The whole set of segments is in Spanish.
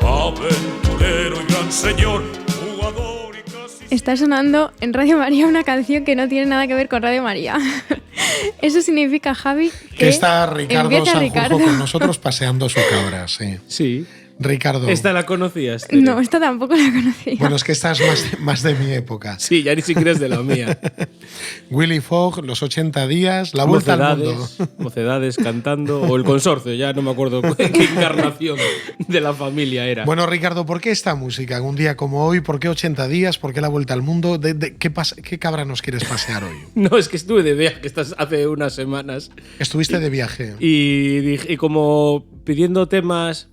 Aventurero y gran señor, jugador y casi... Está sonando en Radio María una canción que no tiene nada que ver con Radio María. Eso significa, Javi, que está Ricardo empieza Sanjurjo Ricardo con nosotros paseando su cabra, sí. Sí. Ricardo. ¿Esta la conocías? No, esta tampoco la conocía. Bueno, es que esta es más de mi época. Sí, ya ni siquiera es de la mía. Willy Fogg, los 80 días, la vuelta al mundo. Mocedades cantando, o el consorcio, ya no me acuerdo qué encarnación de la familia era. Bueno, Ricardo, ¿por qué esta música? Un día como hoy, ¿por qué 80 días? ¿Por qué la vuelta al mundo? ¿Qué cabra nos quieres pasear hoy? No, es que estuve de viaje hace unas semanas. Estuviste de viaje. Y como pidiendo temas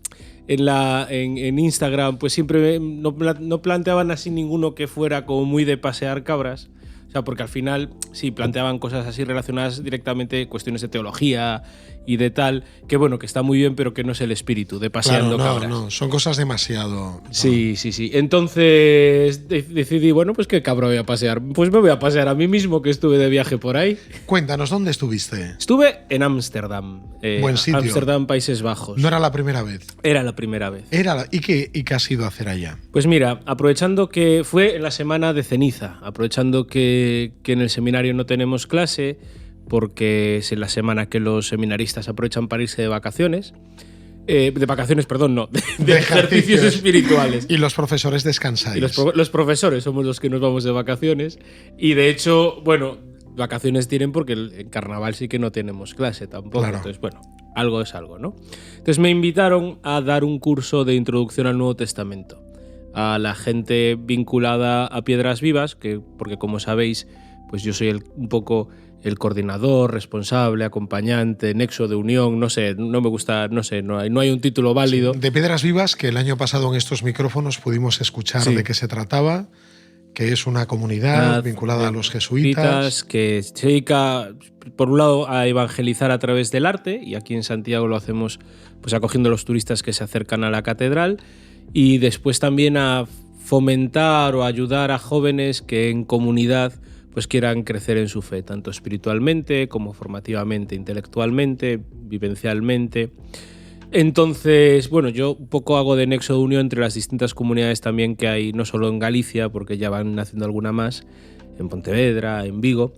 en Instagram, pues siempre no planteaban así ninguno que fuera como muy de pasear cabras. O sea, porque al final sí planteaban cosas así relacionadas directamente, cuestiones de teología y de tal, que bueno, que está muy bien, pero que no es el espíritu de paseando cabras. No, son cosas demasiado... Sí. Entonces decidí, bueno, pues qué cabra voy a pasear. Pues me voy a pasear a mí mismo, que estuve de viaje por ahí. Cuéntanos, ¿dónde estuviste? Estuve en Ámsterdam. Buen sitio. Ámsterdam, Países Bajos. ¿No era la primera vez? Era la primera vez. ¿Y qué has ido a hacer allá? Pues mira, aprovechando que fue en la semana de ceniza, aprovechando que en el seminario no tenemos clase, porque es en la semana que los seminaristas aprovechan para irse de vacaciones. De ejercicios espirituales. Y los profesores descansáis. Y los profesores somos los que nos vamos de vacaciones. Y de hecho, bueno, vacaciones tienen porque en carnaval sí que no tenemos clase tampoco. Claro. Entonces, bueno, algo es algo, ¿no? Entonces me invitaron a dar un curso de introducción al Nuevo Testamento a la gente vinculada a Piedras Vivas, porque como sabéis, pues yo soy un poco el coordinador, responsable, acompañante, nexo de unión, no sé, no me gusta, no sé, no hay un título válido. Sí, de Piedras Vivas, que el año pasado en estos micrófonos pudimos escuchar de qué se trataba, que es una comunidad vinculada a los jesuitas. Que se dedica, por un lado, a evangelizar a través del arte, y aquí en Santiago lo hacemos pues acogiendo a los turistas que se acercan a la catedral, y después también a fomentar o ayudar a jóvenes que en comunidad pues quieran crecer en su fe, tanto espiritualmente como formativamente, intelectualmente, vivencialmente. Entonces, bueno, yo un poco hago de nexo de unión entre las distintas comunidades también que hay, no solo en Galicia, porque ya van naciendo alguna más, en Pontevedra, en Vigo,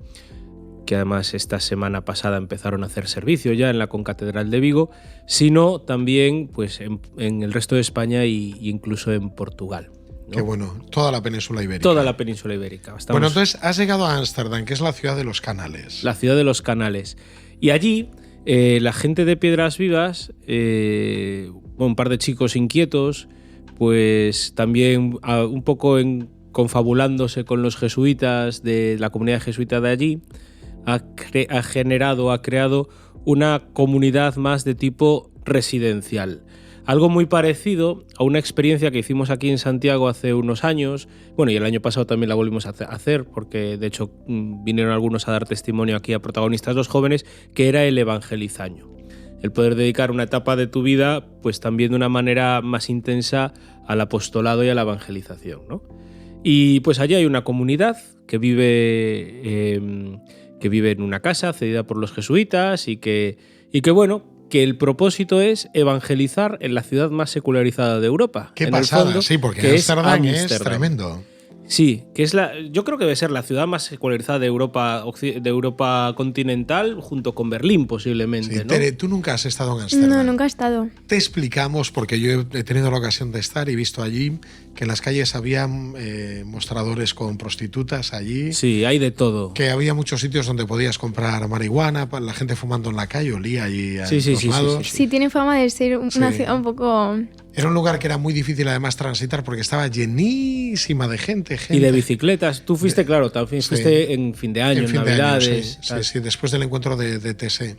que además esta semana pasada empezaron a hacer servicio ya en la Concatedral de Vigo, sino también pues, en el resto de España e incluso en Portugal, ¿no? Qué bueno, toda la península ibérica. Toda la península ibérica. Bueno, entonces has llegado a Ámsterdam, que es la ciudad de los canales. La ciudad de los canales. Y allí la gente de Piedras Vivas, un par de chicos inquietos, pues también un poco confabulándose con los jesuitas de la comunidad jesuita de allí, ha creado una comunidad más de tipo residencial. Algo muy parecido a una experiencia que hicimos aquí en Santiago hace unos años. Bueno, y el año pasado también la volvimos a hacer, porque de hecho vinieron algunos a dar testimonio aquí a protagonistas los jóvenes, que era el evangelizaño. El poder dedicar una etapa de tu vida, pues también de una manera más intensa al apostolado y a la evangelización, ¿no? Y pues allí hay una comunidad que vive en una casa cedida por los jesuitas y que bueno, que el propósito es evangelizar en la ciudad más secularizada de Europa. Qué pasada, sí, porque Ámsterdam es tremendo. Sí, que yo creo que debe ser la ciudad más secularizada de Europa continental, junto con Berlín posiblemente. Sí, ¿no? Tere, ¿tú nunca has estado en Ámsterdam? No, nunca he estado. Te explicamos, porque yo he tenido la ocasión de estar y visto allí que en las calles había mostradores con prostitutas allí. Sí, hay de todo. Que había muchos sitios donde podías comprar marihuana, la gente fumando en la calle, olía allí a los lados. Sí, tiene fama de ser una ciudad un poco... Era un lugar que era muy difícil además transitar porque estaba llenísima de gente. Y de bicicletas. Tú fuiste, claro, también fuiste en fin de año, en Navidades. Sí, después del encuentro de TS.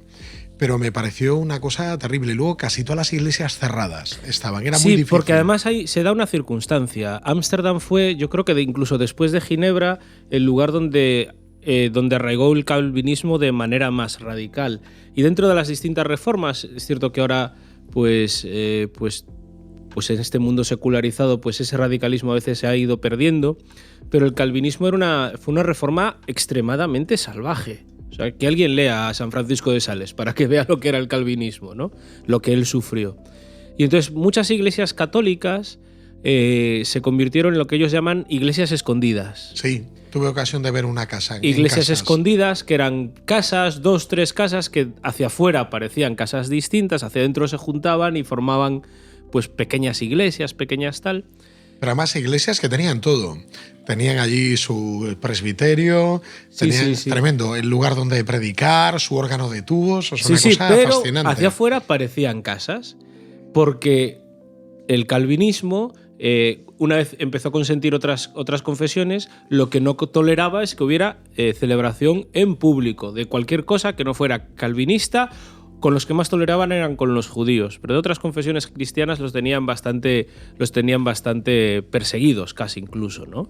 Pero me pareció una cosa terrible. Luego casi todas las iglesias cerradas estaban. Era muy difícil. Sí, porque además ahí se da una circunstancia. Ámsterdam fue, yo creo que incluso después de Ginebra, el lugar donde arraigó el calvinismo de manera más radical. Y dentro de las distintas reformas, es cierto que ahora pues en este mundo secularizado, pues ese radicalismo a veces se ha ido perdiendo, pero el calvinismo fue una reforma extremadamente salvaje. O sea, que alguien lea a San Francisco de Sales para que vea lo que era el calvinismo, ¿no? Lo que él sufrió. Y entonces muchas iglesias católicas se convirtieron en lo que ellos llaman iglesias escondidas. Sí, tuve ocasión de ver una casa. Iglesias escondidas, que eran casas, 2, 3 casas, que hacia afuera parecían casas distintas, hacia adentro se juntaban y formaban pues pequeñas iglesias, pequeñas tal. Pero además iglesias que tenían todo. Tenían allí su presbiterio, tenían tremendo, el lugar donde predicar, su órgano de tubos, o sea, una cosa pero fascinante. Hacia afuera parecían casas, porque el calvinismo, una vez empezó a consentir otras confesiones, lo que no toleraba es que hubiera celebración en público de cualquier cosa que no fuera calvinista. Con los que más toleraban eran con los judíos, pero de otras confesiones cristianas los tenían bastante perseguidos, casi incluso, ¿no?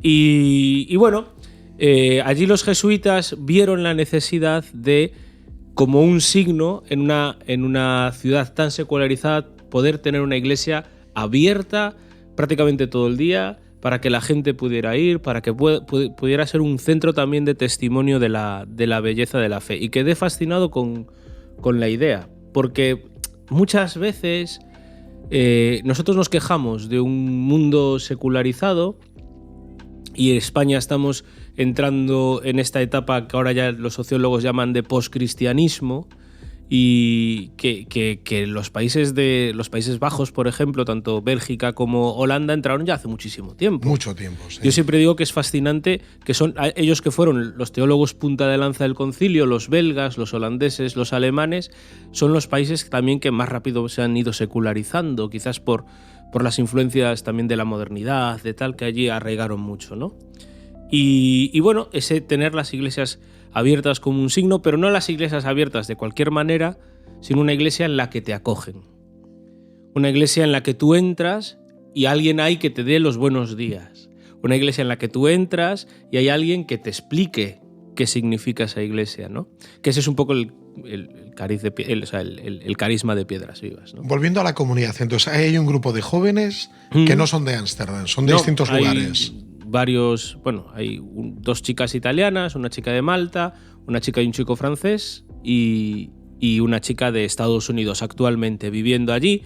Y bueno, allí los jesuitas vieron la necesidad de, como un signo en una ciudad tan secularizada, poder tener una iglesia abierta prácticamente todo el día, para que la gente pudiera ir, para que pudiera ser un centro también de testimonio de la belleza de la fe. Y quedé fascinado con la idea, porque muchas veces nosotros nos quejamos de un mundo secularizado, y en España estamos entrando en esta etapa que ahora ya los sociólogos llaman de poscristianismo, y que los Países Bajos, por ejemplo, tanto Bélgica como Holanda, entraron ya hace muchísimo tiempo. Mucho tiempo, sí. Yo siempre digo que es fascinante que son ellos, que fueron los teólogos punta de lanza del concilio, los belgas, los holandeses, los alemanes, son los países también que más rápido se han ido secularizando, quizás por las influencias también de la modernidad, de tal, que allí arraigaron mucho, ¿no? Y bueno, ese tener las iglesias abiertas como un signo, pero no las iglesias abiertas de cualquier manera, sino una iglesia en la que te acogen. Una iglesia en la que tú entras y alguien hay que te dé los buenos días. Una iglesia en la que tú entras y hay alguien que te explique qué significa esa iglesia, ¿no? Que ese es un poco el carisma de Piedras Vivas, ¿no? Volviendo a la comunidad, entonces hay un grupo de jóvenes que no son de Ámsterdam, son de distintos lugares. Hay 2 chicas italianas, una chica de Malta, una chica y un chico francés y una chica de Estados Unidos actualmente viviendo allí,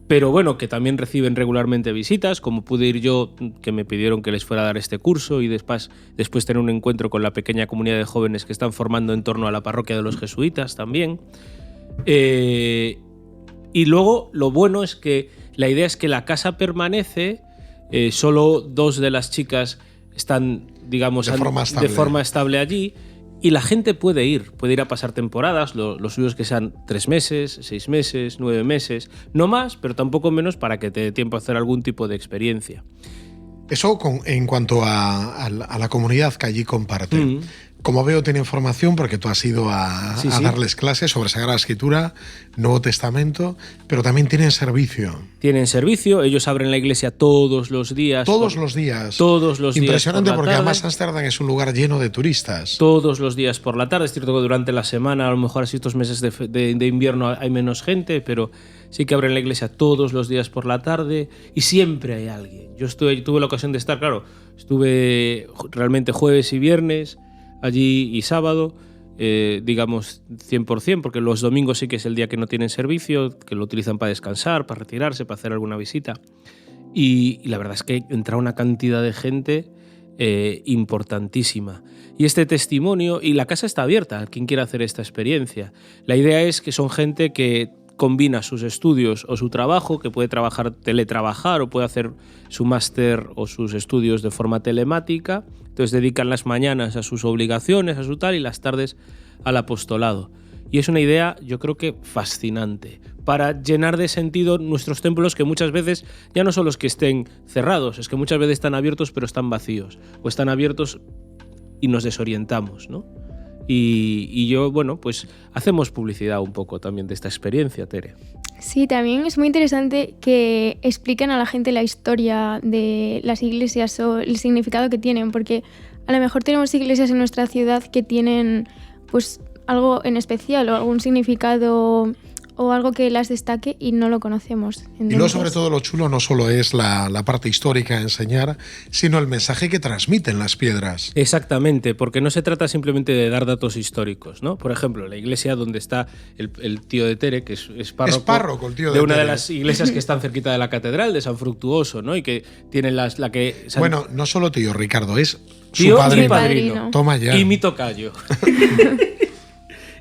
pero bueno, que también reciben regularmente visitas, como pude ir yo, que me pidieron que les fuera a dar este curso, y después tener un encuentro con la pequeña comunidad de jóvenes que están formando en torno a la parroquia de los jesuitas también. Y luego lo bueno es que la idea es que la casa permanece. Solo 2 de las chicas están, digamos, de forma estable allí, y la gente puede ir a pasar temporadas, lo suyo es que sean 3 meses, 6 meses, 9 meses, no más, pero tampoco menos, para que te dé tiempo a hacer algún tipo de experiencia. Eso en cuanto a la comunidad que allí comparte. Como veo, tienen formación porque tú has ido a darles clases sobre Sagrada Escritura, Nuevo Testamento, pero también tienen servicio. Tienen servicio, ellos abren la iglesia todos los días. Todos los días. Impresionante, porque además Ámsterdam es un lugar lleno de turistas. Todos los días por la tarde. Es cierto que durante la semana, a lo mejor así estos meses de invierno hay menos gente, pero sí que abren la iglesia todos los días por la tarde y siempre hay alguien. Yo tuve la ocasión de estar, estuve realmente jueves y viernes allí y sábado, digamos 100%, porque los domingos sí que es el día que no tienen servicio, que lo utilizan para descansar, para retirarse, para hacer alguna visita. Y la verdad es que entra una cantidad de gente importantísima. Y este testimonio, y la casa está abierta a quien quiera hacer esta experiencia. La idea es que son gente que combina sus estudios o su trabajo, que puede teletrabajar o puede hacer su máster o sus estudios de forma telemática. Entonces dedican las mañanas a sus obligaciones, a su tal, y las tardes al apostolado. Y es una idea, yo creo que fascinante, para llenar de sentido nuestros templos, que muchas veces ya no son los que estén cerrados, es que muchas veces están abiertos pero están vacíos, o están abiertos y nos desorientamos, ¿no? Y yo, pues hacemos publicidad un poco también de esta experiencia, Tere. Sí, también es muy interesante que expliquen a la gente la historia de las iglesias o el significado que tienen, porque a lo mejor tenemos iglesias en nuestra ciudad que tienen pues algo en especial o algún significado o algo que las destaque y no lo conocemos. Entonces, y luego, sobre todo, lo chulo no solo es la parte histórica, enseñar, sino el mensaje que transmiten las piedras. Exactamente, porque no se trata simplemente de dar datos históricos, ¿no? Por ejemplo, la iglesia donde está el tío de Tere, que es párroco el tío de una Tere. de las iglesias que están cerquita de la catedral, de San Fructuoso, ¿no? Y que tiene la que... Bueno, no solo tío, Ricardo, es tío su padrino. y padrino. Toma ya. Y mi tocayo.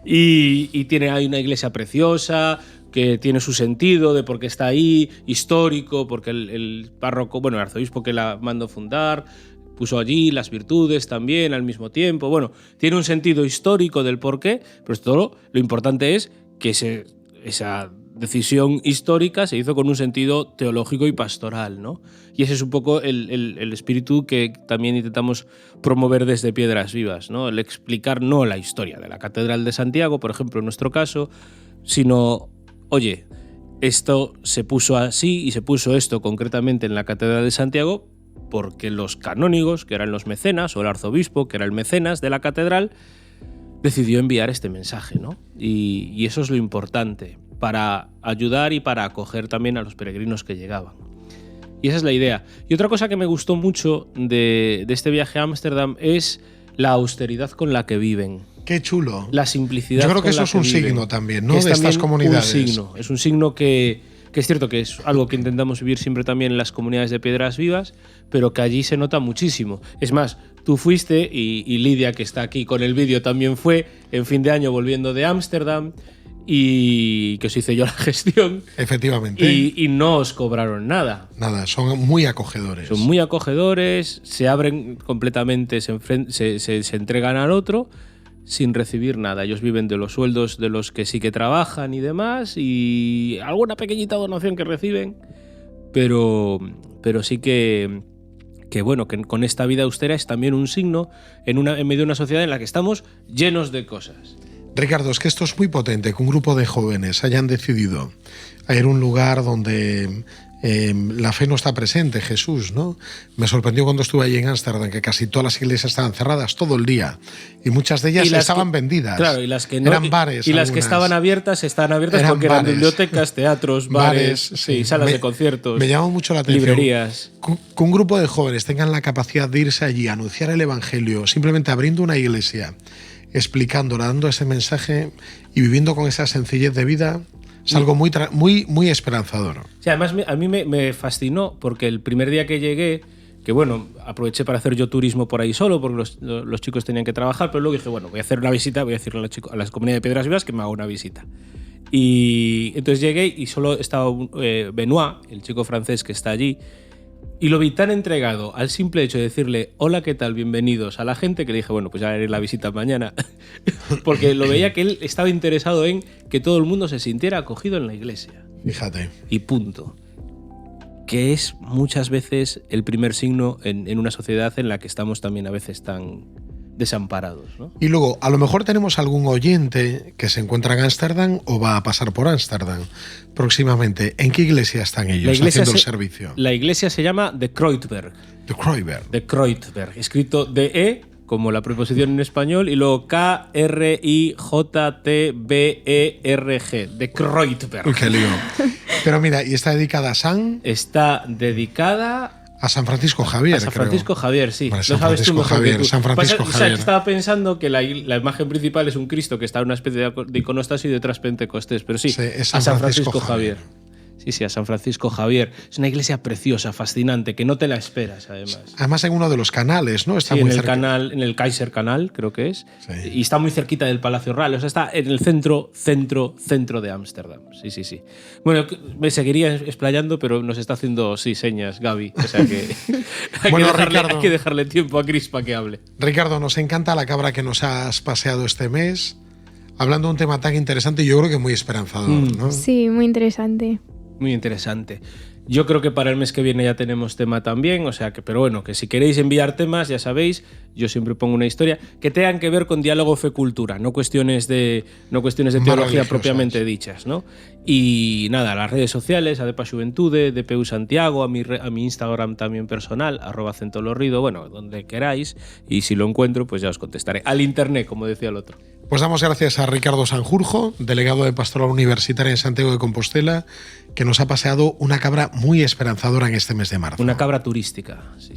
y hay una iglesia preciosa que tiene su sentido de por qué está ahí, histórico, porque el párroco, bueno, el arzobispo que la mandó fundar, puso allí las virtudes también al mismo tiempo. Bueno, tiene un sentido histórico del por qué, pero todo lo importante es que esa decisión histórica se hizo con un sentido teológico y pastoral, ¿no? Y ese es un poco el espíritu que también intentamos promover desde Piedras Vivas, ¿no? El explicar no la historia de la Catedral de Santiago, por ejemplo, en nuestro caso, sino, oye, esto se puso así y se puso esto concretamente en la Catedral de Santiago porque los canónigos, que eran los mecenas, o el arzobispo, que era el mecenas de la catedral, decidió enviar este mensaje, ¿no? Y eso es lo importante, para ayudar y para acoger también a los peregrinos que llegaban. Y esa es la idea. Y otra cosa que me gustó mucho de este viaje a Ámsterdam es la austeridad con la que viven. Qué chulo. La simplicidad. Yo creo que con eso la es un viven, signo también, ¿no? Que es de estas comunidades. Es un signo que es cierto que es algo que intentamos vivir siempre también en las comunidades de Piedras Vivas, pero que allí se nota muchísimo. Es más, tú fuiste y Lidia, que está aquí con el vídeo, también fue en fin de año volviendo de Ámsterdam, y que os hice yo la gestión. Efectivamente. Y no os cobraron nada. Nada, son muy acogedores. Son muy acogedores, se abren completamente, se entregan al otro sin recibir nada. Ellos viven de los sueldos de los que sí que trabajan y demás, y alguna pequeñita donación que reciben, pero sí que bueno, que con esta vida austera es también un signo en medio de una sociedad en la que estamos llenos de cosas. Ricardo, es que esto es muy potente, que un grupo de jóvenes hayan decidido ir a un lugar donde la fe no está presente, Jesús, ¿no? Me sorprendió cuando estuve allí en Ámsterdam que casi todas las iglesias estaban cerradas todo el día y muchas de ellas estaban vendidas. Claro, y las que no, eran bares. Y las que estaban abiertas porque eran bibliotecas, teatros, bares, sí, salas de conciertos. Me llamó mucho la atención. Librerías. Que un grupo de jóvenes tengan la capacidad de irse allí a anunciar el evangelio, simplemente abriendo una iglesia, explicándola, dando ese mensaje y viviendo con esa sencillez de vida. Es algo muy esperanzador. Sí, además a mí me fascinó porque el primer día que llegué, que bueno, aproveché para hacer yo turismo por ahí solo porque los chicos tenían que trabajar, pero luego dije, bueno, voy a hacer una visita, voy a decirle a las comunidades de Piedras Vivas que me haga una visita. Y entonces llegué y solo estaba Benoit, el chico francés que está allí, y lo vi tan entregado al simple hecho de decirle hola, ¿qué tal? Bienvenidos a la gente, que le dije, bueno, pues ya haré la visita mañana. Porque lo veía que él estaba interesado en que todo el mundo se sintiera acogido en la iglesia. Fíjate. Y punto. Que es muchas veces el primer signo en una sociedad en la que estamos también a veces tan desamparados, ¿no? Y luego, a lo mejor tenemos algún oyente que se encuentra en Ámsterdam o va a pasar por Ámsterdam próximamente. ¿En qué iglesia están ellos haciendo el servicio? La iglesia se llama De Kreuzberg. De Kreuzberg. Escrito de como la preposición en español, y luego K-R-I-J-T-B-E-R-G. De Kreuzberg. Uy, qué lío. Pero mira, ¿y está dedicada a San? Está dedicada a San Francisco Javier, A San Francisco creo. Javier, sí. Vale, San Francisco Javier, San Francisco Javier. Estaba pensando que la imagen principal es un Cristo que está en una especie de iconostas y detrás Pentecostés, pero sí, es a San Francisco Javier. Sí, a San Francisco Javier. Es una iglesia preciosa, fascinante, que no te la esperas, además. Además en uno de los canales, ¿no? Está muy en el canal, en el Kaiser Canal, creo que es. Sí. Y está muy cerquita del Palacio Real. O sea, está en el centro de Ámsterdam. Sí. Bueno, me seguiría explayando, pero nos está haciendo, señas, Gaby. O sea que hay que dejarle tiempo a Chris para que hable. Ricardo, nos encanta la cabra que nos has paseado este mes, hablando de un tema tan interesante y yo creo que muy esperanzador, ¿no? Sí, muy interesante. Muy interesante. Yo creo que para el mes que viene ya tenemos tema también, o sea que, pero bueno, que si queréis enviar temas, ya sabéis, yo siempre pongo una historia que tengan que ver con diálogo fe-cultura, no cuestiones de teología propiamente dichas, ¿no? Y nada, las redes sociales, Adepa Xuventude, DPU Santiago, a mi Instagram también personal, @centolorrido, bueno, donde queráis, y si lo encuentro, pues ya os contestaré. Al internet, como decía el otro. Pues damos gracias a Ricardo Sanjurjo, delegado de Pastoral Universitaria en Santiago de Compostela, que nos ha paseado una cabra muy esperanzadora en este mes de marzo. Una cabra turística, sí.